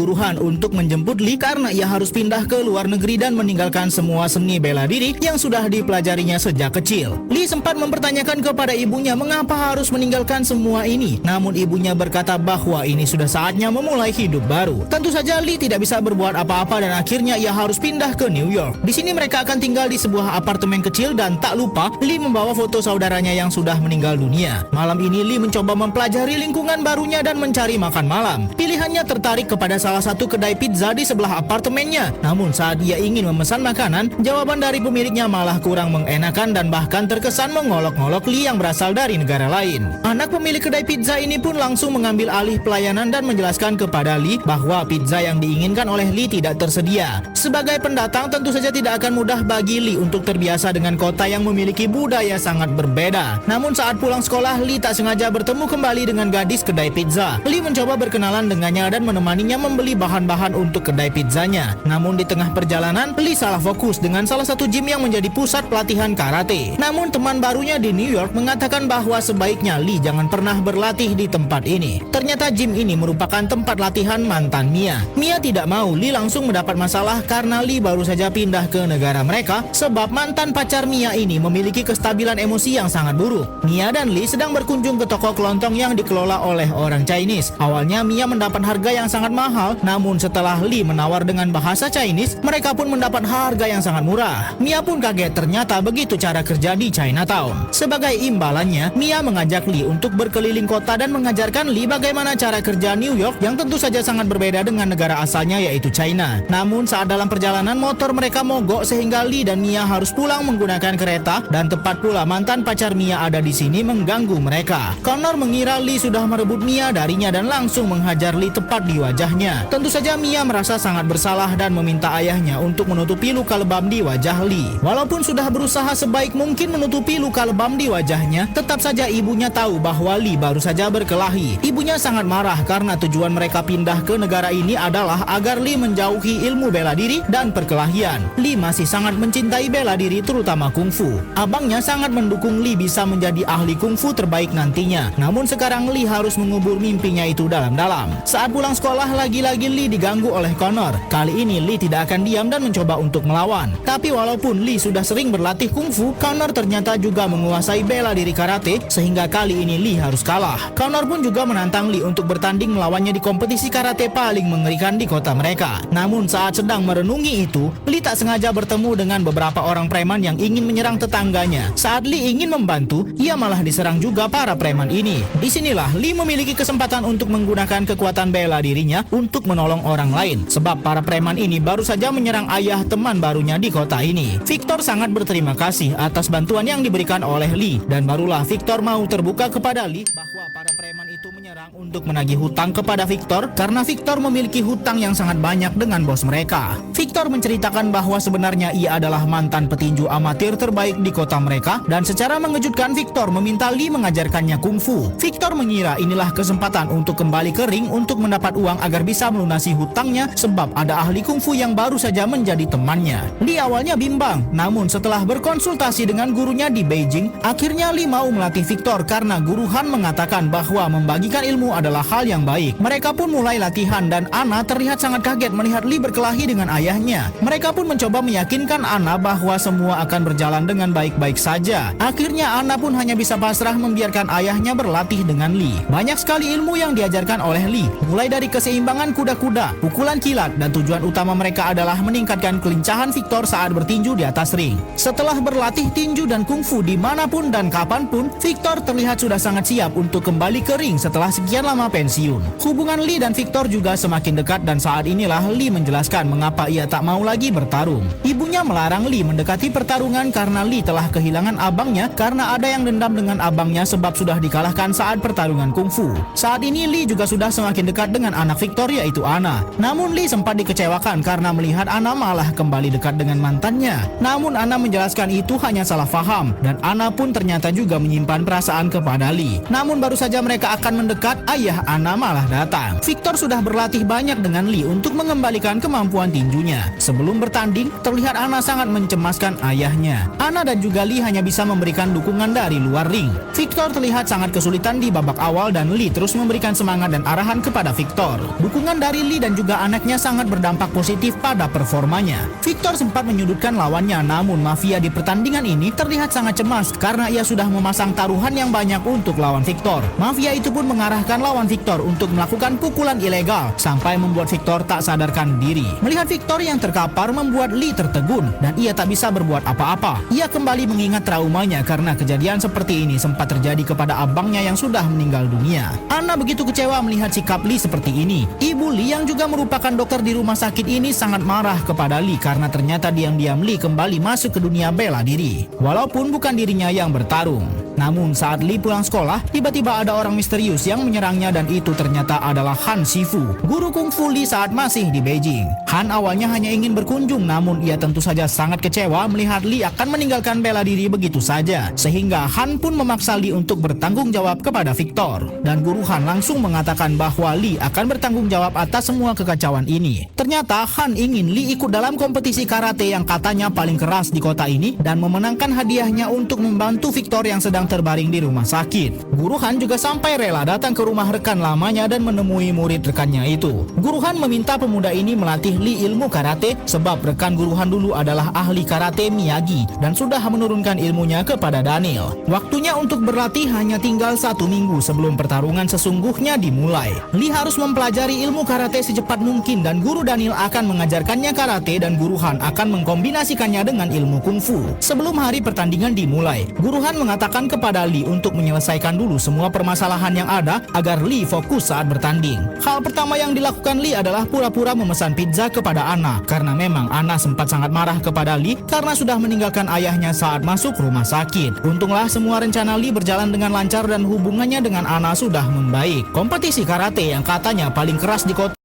guruhan untuk menjemput Lee karena ia harus pindah ke luar negeri dan meninggalkan semua seni bela diri yang sudah dipelajarinya sejak kecil. Lee sempat mempertanyakan kepada ibunya mengapa harus meninggalkan semua ini. Namun ibunya berkata bahwa ini sudah saatnya memulai hidup baru. Tentu saja Lee tidak bisa berbuat apa-apa dan akhirnya ia harus pindah ke New York. Di sini mereka akan tinggal di sebuah apartemen kecil dan tak lupa Lee membawa foto saudaranya yang sudah meninggal dunia. Malam ini Lee mencoba mempelajari lingkungan barunya dan mencari makan malam. Pilihannya tertarik kepada salah satu kedai pizza di sebelah apartemennya. Namun saat ia ingin memesan makanan, jawaban dari pemiliknya malah kurang mengenakan dan bahkan terkesan mengolok-ngolok Lee yang berasal dari negara lain. Anak pemilik kedai pizza ini pun langsung mengambil alih pelayanan dan menjelaskan kepada Lee bahwa pizza yang diinginkan oleh Lee tidak tersedia. Sebagai pendatang tentu saja tidak akan mudah bagi Lee untuk terbiasa dengan kota yang memiliki budaya sangat berbeda. Namun saat pulang sekolah, Lee tak sengaja bertemu kembali dengan gadis kedai pizza. Lee mencoba berkenalan dengannya dan menemaninya membeli bahan-bahan untuk kedai pizzanya. Namun di tengah perjalanan, Lee salah fokus dengan salah satu gym yang menjadi pusat pelatihan karate. Namun teman barunya di New York mengatakan bahwa sebaiknya Lee jangan pernah berlatih di tempat ini. Ternyata gym ini merupakan tempat latihan mantan Mia. Mia tidak mau Lee langsung mendapat masalah karena Lee baru saja pindah ke negara mereka sebab mantan pacar Mia ini memiliki kestabilan emosi yang sangat buruk. Mia dan Lee sedang berkunjung ke toko kelontong yang dikelola oleh orang Chinese. Awalnya Mia mendapat harga yang sangat mahal, namun setelah Lee menawar dengan bahasa Chinese, mereka pun mendapat harga yang sangat murah. Mia pun kaget ternyata begitu cara kerja di Chinatown. Sebagai imbalannya, Mia mengajak Lee untuk berkeliling kota dan mengajarkan Lee bagaimana cara kerja New York yang tentu saja sangat berbeda dengan negara asalnya yaitu China. Namun saat dalam perjalanan motor mereka mogok sehingga Lee dan Mia harus pulang menggunakan kereta dan tepat pula mantan pacar Mia ada di sini mengganggu mereka. Connor mengira Lee sudah merebut Mia darinya dan langsung menghajar Lee tepat di wajahnya. Tentu saja Mia merasa sangat bersalah dan meminta ayahnya untuk menutupi luka lebam di wajah Lee. Walaupun sudah berusaha sebaik mungkin menutupi luka lebam di wajahnya, tetap saja ibunya tahu bahwa Lee baru saja berkelahi. Ibunya sangat marah karena tujuan mereka pindah ke negara ini adalah agar Lee menjauhi ilmu bela diri dan perkelahian. Lee masih sangat mencintai bela diri terutama kungfu. Abangnya sangat mendukung Lee bisa menjadi ahli kungfu terbaik nantinya. Namun sekarang Lee harus mengubur mimpinya itu dalam-dalam. Saat pulang sekolah lagi-lagi Lee diganggu oleh Connor. Kali ini Lee tidak akan diam dan mencoba untuk melawan. Tapi walaupun Lee sudah sering berlatih kungfu, Connor ternyata juga menguasai bela diri karate sehingga kali ini Lee harus kalah. Connor pun juga menantang Lee untuk bertanding melawannya di kompetisi karate paling mengerikan di kota mereka. Namun saat sedang merenungi itu, Lee tak sengaja bertemu dengan beberapa orang preman yang ingin menyerang tetangganya. Saat Lee ingin membantu, ia malah diserang juga para preman ini. Disinilah Lee memiliki kesempatan untuk menggunakan kekuatan bela dirinya untuk menolong orang lain. Sebab para preman ini baru saja menyerang ayah teman barunya di kota ini. Victor sangat berterima kasih atas bantuan yang diberikan oleh Lee. Dan barulah Victor mau terbuka kepada Lee bahwa para preman itu menyerang untuk menagih hutang kepada Victor karena Victor memiliki hutang yang sangat banyak dengan bos mereka. Victor menceritakan bahwa sebenarnya ia adalah mantan petinju amatir terbaik di kota mereka dan secara mengejutkan Victor meminta Lee mengajarkannya kungfu. Victor mengira inilah kesempatan untuk kembali ke ring untuk mendapat uang agar bisa melunasi hutangnya sebab ada ahli kungfu yang baru saja menjadi temannya. Lee awalnya bimbang, namun setelah berkonsultasi dengan gurunya di Beijing, akhirnya Lee mau melatih Victor karena guru Han mengatakan bahwa membagikan ilmu adalah hal yang baik. Mereka pun mulai latihan dan Anna terlihat sangat kaget melihat Lee berkelahi dengan ayahnya. Mereka pun mencoba meyakinkan Anna bahwa semua akan berjalan dengan baik-baik saja. Akhirnya Anna pun hanya bisa pasrah membiarkan ayahnya berlatih dengan Lee. Banyak sekali ilmu yang diajarkan oleh Lee, mulai dari keseimbangan kuda-kuda, pukulan kilat, dan tujuan utama mereka adalah meningkatkan kelincahan Victor saat bertinju di atas ring. Setelah berlatih tinju dan kungfu dimanapun dan kapanpun, Victor terlihat sudah sangat siap untuk kembali ke ring setelah sekian lama pensiun. Hubungan Lee dan Victor juga semakin dekat dan saat inilah Lee menjelaskan mengapa ia tak mau lagi bertarung. Ibunya melarang Lee mendekati pertarungan karena Lee telah kehilangan abangnya karena ada yang dendam dengan abangnya sebab sudah dikalahkan saat pertarungan kungfu. Saat ini Lee juga sudah semakin dekat dengan anak Victor yaitu Anna. Namun Lee sempat dikecewakan karena melihat Anna malah kembali dekat dengan mantannya. Namun Anna menjelaskan itu hanya salah faham dan Anna pun ternyata juga menyimpan perasaan kepada Lee. Namun baru saja mereka akan mendekat, ayah Anna malah datang. Victor sudah berlatih banyak dengan Lee untuk mengembalikan kemampuan tinjunya. Sebelum bertanding, terlihat Anna sangat mencemaskan ayahnya. Anna dan juga Lee hanya bisa memberikan dukungan dari luar ring. Victor terlihat sangat kesulitan di babak awal dan Lee terus memberikan semangat dan arahan kepada Victor. Dukungan dari Lee dan juga anaknya sangat berdampak positif pada performanya. Victor sempat menyudutkan lawannya, namun Mafia di pertandingan ini terlihat sangat cemas karena ia sudah memasang taruhan yang banyak untuk lawan Victor. Mafia itu pun mengarahkan lawan Victor untuk melakukan pukulan ilegal sampai membuat Victor tak sadarkan diri. Melihat Victor yang terkapar membuat Lee tertegun dan ia tak bisa berbuat apa-apa. Ia kembali mengingat traumanya karena kejadian seperti ini sempat terjadi kepada abangnya yang sudah meninggal dunia. Anna begitu kecewa melihat sikap Lee seperti ini. Ibu Lee yang juga merupakan dokter di rumah sakit ini sangat marah kepada Lee karena ternyata diam-diam Lee kembali masuk ke dunia bela diri. Walaupun bukan dirinya yang bertarung. Namun saat Lee pulang sekolah, tiba-tiba ada orang misterius yang menyerangnya dan itu ternyata adalah Han Shifu, guru kungfu Lee saat masih di Beijing. Han awalnya hanya ingin berkunjung, namun ia tentu saja sangat kecewa melihat Lee akan meninggalkan bela diri begitu saja. Sehingga Han pun memaksa Lee untuk bertanggung jawab kepada Victor. Dan guru Han langsung mengatakan bahwa Lee akan bertanggung jawab atas semua kekacauan ini. Ternyata Han ingin Lee ikut dalam kompetisi karate yang katanya paling keras di kota ini dan memenangkan hadiahnya untuk membantu Victor yang sedang terbaring di rumah sakit. Guru Han juga sampai rela datang ke rumah rekan lamanya dan menemui murid rekannya itu. Guru Han meminta pemuda ini melatih Lee ilmu karate sebab rekan Guru Han dulu adalah ahli karate Miyagi dan sudah menurunkan ilmunya kepada Daniel. Waktunya untuk berlatih hanya tinggal 1 minggu sebelum pertarungan sesungguhnya dimulai. Lee harus mempelajari ilmu karate secepat mungkin dan Guru Daniel akan mengajarkannya karate dan Guru Han akan mengkombinasikannya dengan ilmu kungfu. Sebelum hari pertandingan dimulai, Guru Han mengatakan kepada Lee untuk menyelesaikan dulu semua permasalahan yang ada agar Lee fokus saat bertanding. Hal pertama yang dilakukan Lee adalah pura-pura memesan pizza kepada Anna karena memang Anna sempat sangat marah kepada Lee karena sudah meninggalkan ayahnya saat masuk rumah sakit. Untunglah semua rencana Lee berjalan dengan lancar dan hubungannya dengan Anna sudah membaik. Kompetisi karate yang katanya paling keras di kota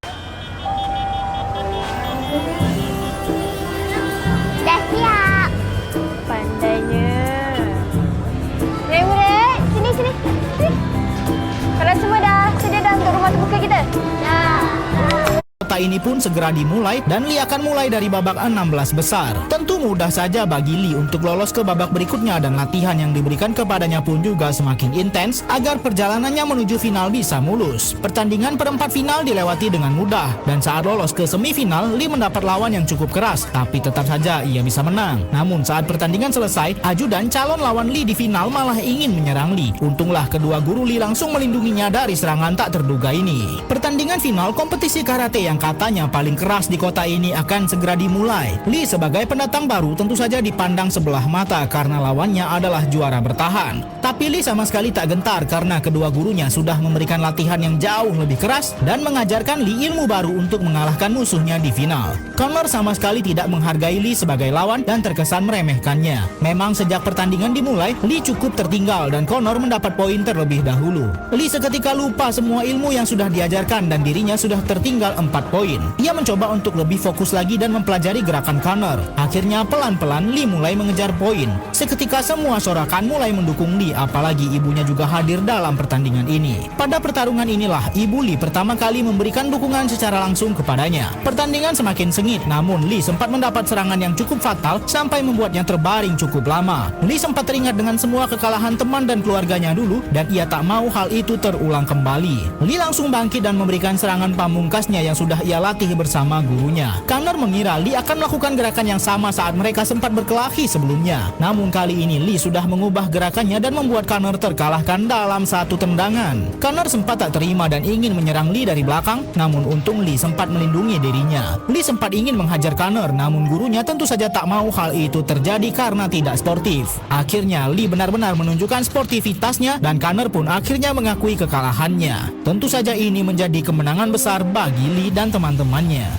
dah siap. Pandainya. Murid-murid, sini. Kalian semua dah sedia dah untuk rumah terbuka kita? ini pun segera dimulai dan Lee akan mulai dari babak 16 besar. Tentu mudah saja bagi Lee untuk lolos ke babak berikutnya dan latihan yang diberikan kepadanya pun juga semakin intens agar perjalanannya menuju final bisa mulus. Pertandingan perempat final dilewati dengan mudah dan saat lolos ke semifinal Lee mendapat lawan yang cukup keras, tapi tetap saja ia bisa menang. Namun saat pertandingan selesai, ajudan calon lawan Lee di final malah ingin menyerang Lee. Untunglah kedua guru Lee langsung melindunginya dari serangan tak terduga ini. Pertandingan final kompetisi karate yang katanya paling keras di kota ini akan segera dimulai. Lee sebagai pendatang baru tentu saja dipandang sebelah mata karena lawannya adalah juara bertahan. Tapi Lee sama sekali tak gentar karena kedua gurunya sudah memberikan latihan yang jauh lebih keras dan mengajarkan Lee ilmu baru untuk mengalahkan musuhnya di final. Connor sama sekali tidak menghargai Lee sebagai lawan dan terkesan meremehkannya. Memang sejak pertandingan dimulai, Lee cukup tertinggal dan Connor mendapat poin terlebih dahulu. Lee seketika lupa semua ilmu yang sudah diajarkan dan dirinya sudah tertinggal 4 poin. Ia mencoba untuk lebih fokus lagi dan mempelajari gerakan Connor. Akhirnya pelan-pelan Lee mulai mengejar poin. Seketika semua sorakan mulai mendukung Lee, apalagi ibunya juga hadir dalam pertandingan ini. Pada pertarungan inilah ibu Lee pertama kali memberikan dukungan secara langsung kepadanya. Pertandingan semakin sengit, namun Lee sempat mendapat serangan yang cukup fatal sampai membuatnya terbaring cukup lama. Lee sempat teringat dengan semua kekalahan teman dan keluarganya dulu dan ia tak mau hal itu terulang kembali. Lee langsung bangkit dan memberikan serangan pamungkasnya yang sudah ia latih bersama gurunya. Connor mengira Lee akan melakukan gerakan yang sama saat mereka sempat berkelahi sebelumnya. Namun kali ini Lee sudah mengubah gerakannya dan membuat Connor terkalahkan dalam satu tendangan. Connor sempat tak terima dan ingin menyerang Lee dari belakang, namun untung Lee sempat melindungi dirinya. Lee sempat ingin menghajar Connor, namun gurunya tentu saja tak mau hal itu terjadi karena tidak sportif. Akhirnya Lee benar-benar menunjukkan sportivitasnya dan Connor pun akhirnya mengakui kekalahannya. Tentu saja ini menjadi kemenangan besar bagi Lee dan teman-temannya.